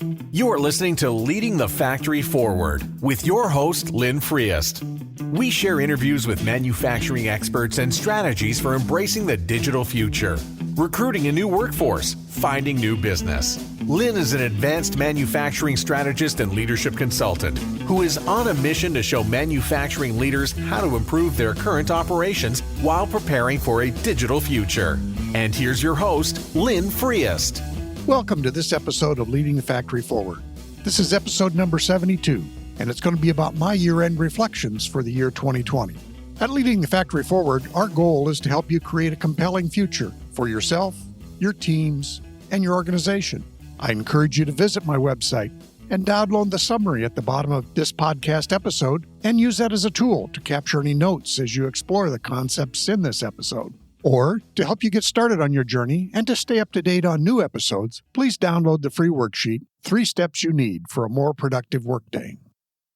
You are listening to Leading the Factory Forward with your host, Lynn Friest. We share interviews with manufacturing experts and strategies for embracing the digital future, recruiting a new workforce, finding new business. Lynn is an advanced manufacturing strategist and leadership consultant who is on a mission to show manufacturing leaders how to improve their current operations while preparing for a digital future. And here's your host, Lynn Friest. Welcome to this episode of Leading the Factory Forward. This is episode number 72, and it's going to be about my year-end reflections for the year 2020. At Leading the Factory Forward, our goal is to help you create a compelling future for yourself, your teams, and your organization. I encourage you to visit my website and download the summary at the bottom of this podcast episode and use that as a tool to capture any notes as you explore the concepts in this episode. Or, to help you get started on your journey and to stay up to date on new episodes, please download the free worksheet, 3 Steps You Need for a More Productive Workday.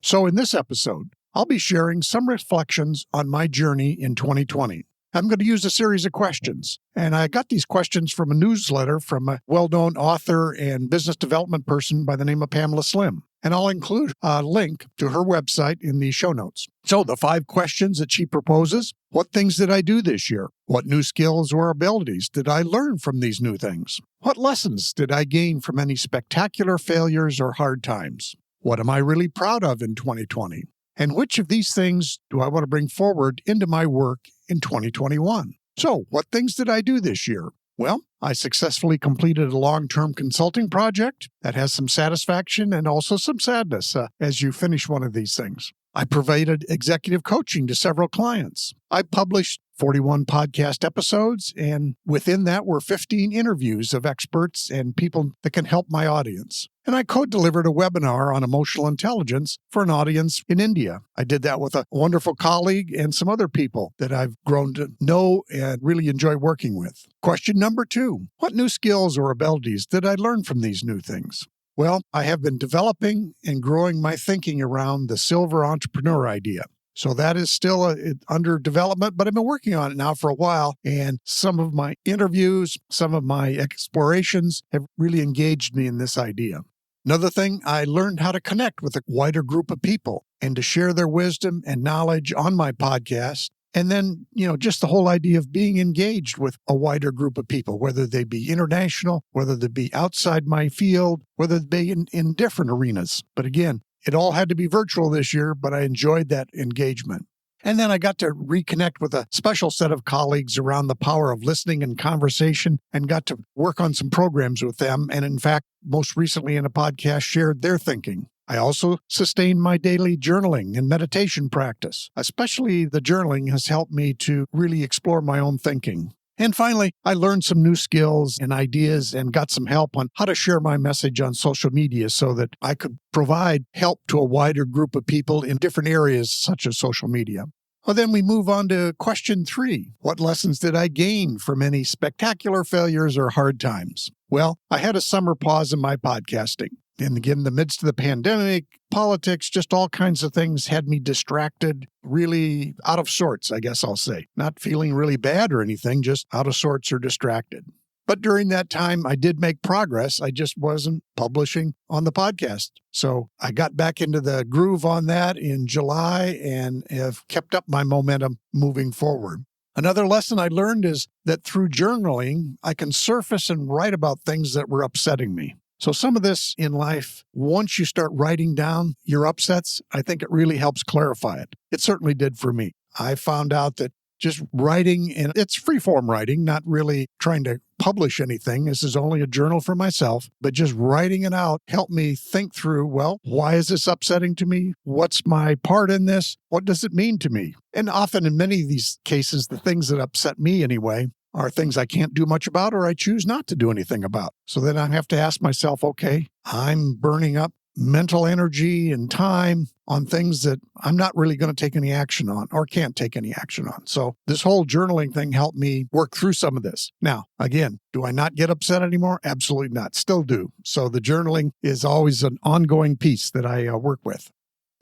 So in this episode, I'll be sharing some reflections on my journey in 2020. I'm going to use a series of questions, and I got these questions from a newsletter from a well-known author and business development person by the name of Pamela Slim. And I'll include a link to her website in the show notes. So the 5 questions that she proposes: what things did I do this year? What new skills or abilities did I learn from these new things? What lessons did I gain from any spectacular failures or hard times? What am I really proud of in 2020? And which of these things do I want to bring forward into my work in 2021? So what things did I do this year? Well, I successfully completed a long-term consulting project that has some satisfaction and also some sadness as you finish one of these things. I provided executive coaching to several clients. I published 41 podcast episodes, and within that were 15 interviews of experts and people that can help my audience. And I co-delivered a webinar on emotional intelligence for an audience in India. I did that with a wonderful colleague and some other people that I've grown to know and really enjoy working with. Question number 2, what new skills or abilities did I learn from these new things? Well, I have been developing and growing my thinking around the silver entrepreneur idea. So that is still under development, but I've been working on it now for a while. And some of my interviews, some of my explorations have really engaged me in this idea. Another thing, I learned how to connect with a wider group of people and to share their wisdom and knowledge on my podcast. And then, just the whole idea of being engaged with a wider group of people, whether they be international, whether they be outside my field, whether they be in different arenas. But again, it all had to be virtual this year, but I enjoyed that engagement. And then I got to reconnect with a special set of colleagues around the power of listening and conversation and got to work on some programs with them. And in fact, most recently in a podcast, shared their thinking. I also sustained my daily journaling and meditation practice. Especially the journaling has helped me to really explore my own thinking. And finally, I learned some new skills and ideas and got some help on how to share my message on social media so that I could provide help to a wider group of people in different areas such as social media. Well, then we move on to question 3. What lessons did I gain from any spectacular failures or hard times? Well, I had a summer pause in my podcasting. And again, in the midst of the pandemic, politics, just all kinds of things had me distracted, really out of sorts, I guess I'll say. Not feeling really bad or anything, just out of sorts or distracted. But during that time, I did make progress. I just wasn't publishing on the podcast. So I got back into the groove on that in July and have kept up my momentum moving forward. Another lesson I learned is that through journaling, I can surface and write about things that were upsetting me. So some of this in life, once you start writing down your upsets, I think it really helps clarify it. It certainly did for me. I found out that just writing, and it's free-form writing, not really trying to publish anything. This is only a journal for myself, but just writing it out helped me think through, well, why is this upsetting to me? What's my part in this? What does it mean to me? And often in many of these cases, the things that upset me anyway are things I can't do much about or I choose not to do anything about. So then I have to ask myself, okay, I'm burning up mental energy and time on things that I'm not really going to take any action on or can't take any action on. So this whole journaling thing helped me work through some of this. Now, again, do I not get upset anymore? Absolutely not. Still do. So the journaling is always an ongoing piece that I work with.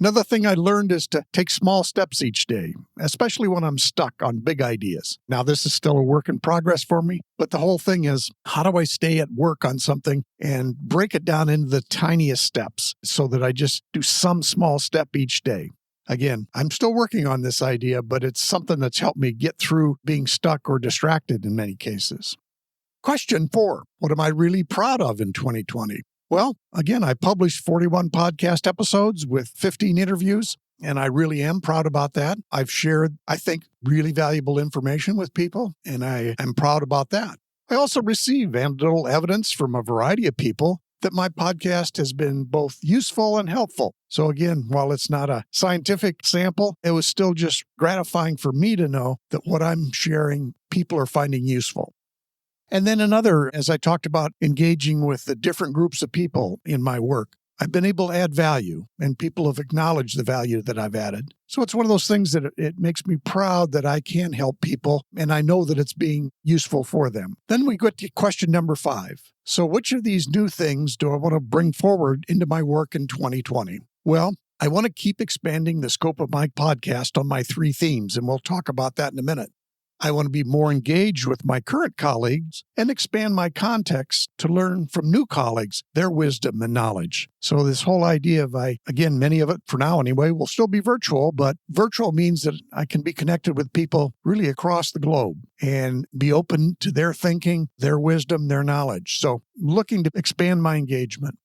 Another thing I learned is to take small steps each day, especially when I'm stuck on big ideas. Now, this is still a work in progress for me, but the whole thing is, how do I stay at work on something and break it down into the tiniest steps so that I just do some small step each day? Again, I'm still working on this idea, but it's something that's helped me get through being stuck or distracted in many cases. Question 4, what am I really proud of in 2020? Well, again, I published 41 podcast episodes with 15 interviews, and I really am proud about that. I've shared, I think, really valuable information with people, and I am proud about that. I also received anecdotal evidence from a variety of people that my podcast has been both useful and helpful. So again, while it's not a scientific sample, it was still just gratifying for me to know that what I'm sharing, people are finding useful. And then another, as I talked about engaging with the different groups of people in my work, I've been able to add value, and people have acknowledged the value that I've added. So it's one of those things that it makes me proud that I can help people, and I know that it's being useful for them. Then we get to question number 5. So which of these new things do I want to bring forward into my work in 2020? Well, I want to keep expanding the scope of my podcast on my 3 themes, and we'll talk about that in a minute. I want to be more engaged with my current colleagues and expand my context to learn from new colleagues, their wisdom and knowledge. So this whole idea of, again, many of it for now anyway, will still be virtual, but virtual means that I can be connected with people really across the globe and be open to their thinking, their wisdom, their knowledge. So looking to expand my engagement.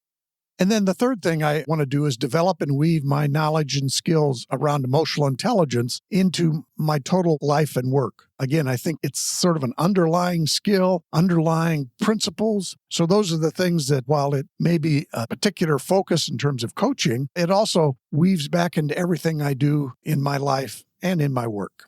And then the third thing I want to do is develop and weave my knowledge and skills around emotional intelligence into my total life and work. Again, I think it's sort of an underlying skill, underlying principles. So those are the things that, while it may be a particular focus in terms of coaching, it also weaves back into everything I do in my life and in my work.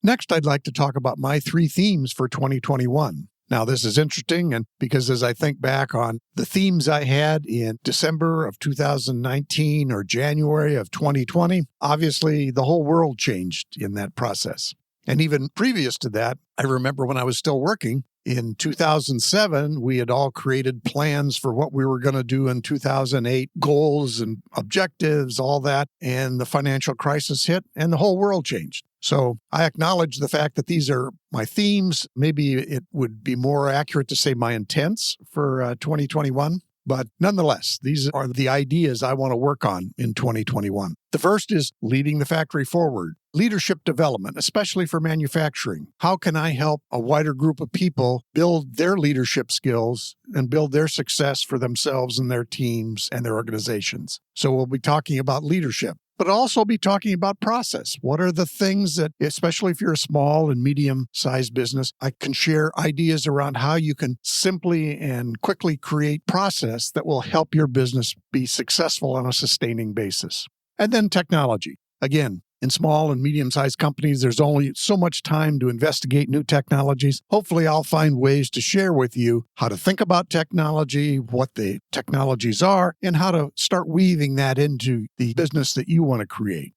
Next, I'd like to talk about my 3 themes for 2021. Now, this is interesting, and because as I think back on the themes I had in December of 2019 or January of 2020, obviously the whole world changed in that process. And even previous to that, I remember when I was still working, in 2007, we had all created plans for what we were going to do in 2008, goals and objectives, all that, and the financial crisis hit, and the whole world changed. So I acknowledge the fact that these are my themes. Maybe it would be more accurate to say my intents for 2021. But nonetheless, these are the ideas I want to work on in 2021. The first is leading the factory forward. Leadership development, especially for manufacturing. How can I help a wider group of people build their leadership skills and build their success for themselves and their teams and their organizations? So we'll be talking about leadership, but also be talking about process. What are the things that, especially if you're a small and medium-sized business, I can share ideas around how you can simply and quickly create process that will help your business be successful on a sustaining basis. And then technology. Again, in small and medium-sized companies, there's only so much time to investigate new technologies. Hopefully, I'll find ways to share with you how to think about technology, what the technologies are, and how to start weaving that into the business that you want to create.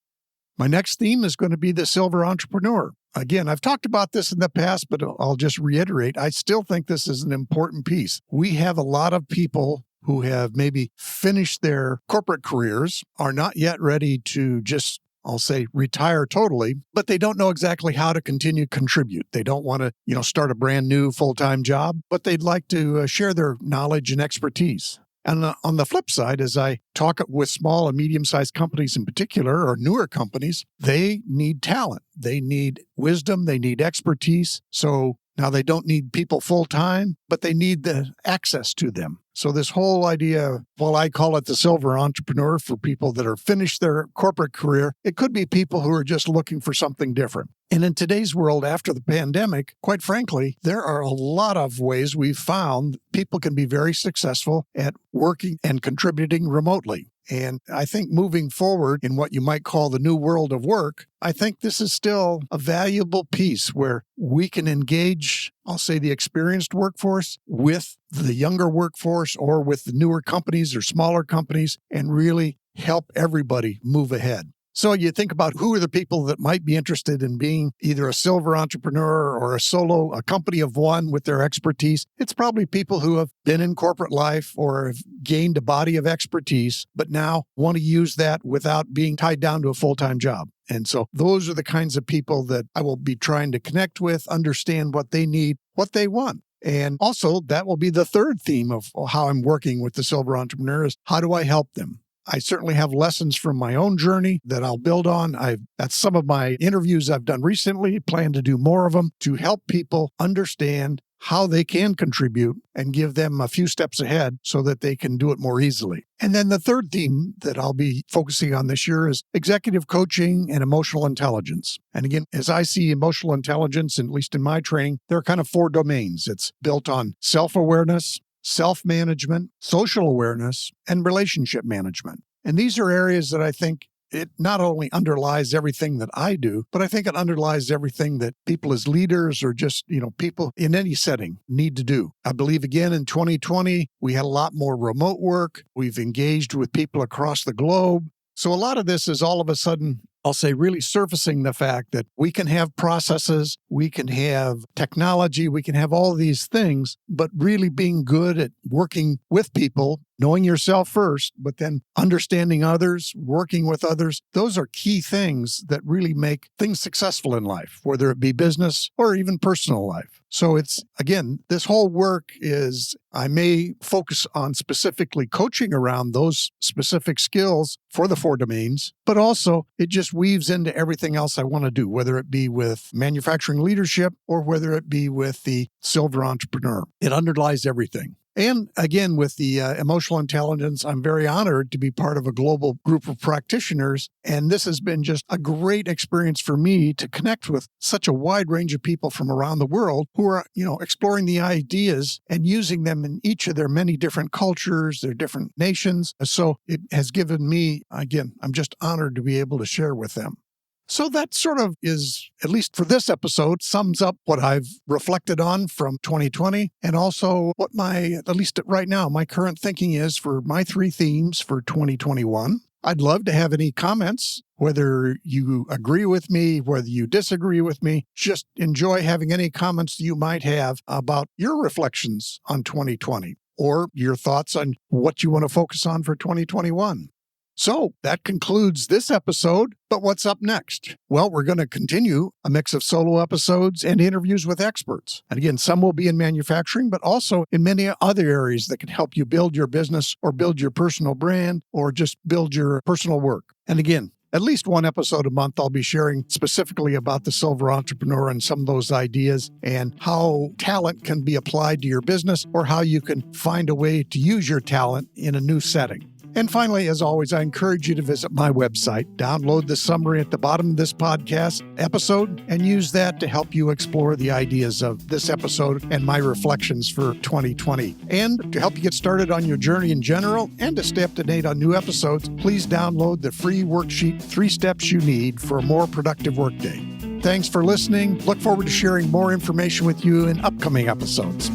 My next theme is going to be the silver entrepreneur. Again, I've talked about this in the past, but I'll just reiterate. I still think this is an important piece. We have a lot of people who have maybe finished their corporate careers, are not yet ready to just, I'll say, retire totally, but they don't know exactly how to continue to contribute. They don't want to, start a brand new full-time job, but they'd like to share their knowledge and expertise. And on the flip side, as I talk with small and medium-sized companies in particular, or newer companies, they need talent. They need wisdom. They need expertise. So now they don't need people full-time, but they need the access to them. So this whole idea, well, I call it the silver entrepreneur for people that are finished their corporate career. It could be people who are just looking for something different. And in today's world, after the pandemic, quite frankly, there are a lot of ways we've found people can be very successful at working and contributing remotely. And I think moving forward in what you might call the new world of work, I think this is still a valuable piece where we can engage, I'll say, the experienced workforce with the younger workforce or with the newer companies or smaller companies and really help everybody move ahead. So you think about who are the people that might be interested in being either a silver entrepreneur or a company of one with their expertise. It's probably people who have been in corporate life or have gained a body of expertise, but now want to use that without being tied down to a full-time job. And so those are the kinds of people that I will be trying to connect with, understand what they need, what they want. And also that will be the third theme of how I'm working with the silver entrepreneur is how do I help them? I certainly have lessons from my own journey that I'll build on. That's some of my interviews I've done recently, plan to do more of them to help people understand how they can contribute and give them a few steps ahead so that they can do it more easily. And then the third theme that I'll be focusing on this year is executive coaching and emotional intelligence. And again, as I see emotional intelligence, at least in my training, there are kind of 4 domains. It's built on self-awareness, self-management, social awareness, and relationship management. And these are areas that I think it not only underlies everything that I do, but I think it underlies everything that people as leaders or just, people in any setting need to do. I believe, again, in 2020, we had a lot more remote work. We've engaged with people across the globe. So a lot of this is all of a sudden, I'll say, really surfacing the fact that we can have processes, we can have technology, we can have all these things, but really being good at working with people, knowing yourself first, but then understanding others, working with others, those are key things that really make things successful in life, whether it be business or even personal life. So it's, again, this whole work is, I may focus on specifically coaching around those specific skills for the 4 domains, but also it just weaves into everything else I want to do, whether it be with manufacturing leadership or whether it be with the silver entrepreneur. It underlies everything. And again, with the emotional intelligence, I'm very honored to be part of a global group of practitioners. And this has been just a great experience for me to connect with such a wide range of people from around the world who are, exploring the ideas and using them in each of their many different cultures, their different nations. So it has given me, again, I'm just honored to be able to share with them. So that sort of is, at least for this episode, sums up what I've reflected on from 2020 and also what at least right now, my current thinking is for my 3 themes for 2021. I'd love to have any comments, whether you agree with me, whether you disagree with me. Just enjoy having any comments you might have about your reflections on 2020 or your thoughts on what you want to focus on for 2021. So that concludes this episode, but what's up next? Well, we're going to continue a mix of solo episodes and interviews with experts. And again, some will be in manufacturing, but also in many other areas that can help you build your business or build your personal brand or just build your personal work. And again, at least 1 episode a month, I'll be sharing specifically about the silver entrepreneur and some of those ideas and how talent can be applied to your business or how you can find a way to use your talent in a new setting. And finally, as always, I encourage you to visit my website, download the summary at the bottom of this podcast episode, and use that to help you explore the ideas of this episode and my reflections for 2020. And to help you get started on your journey in general and to stay up to date on new episodes, please download the free worksheet, 3 Steps You Need for a More Productive Workday. Thanks for listening. Look forward to sharing more information with you in upcoming episodes.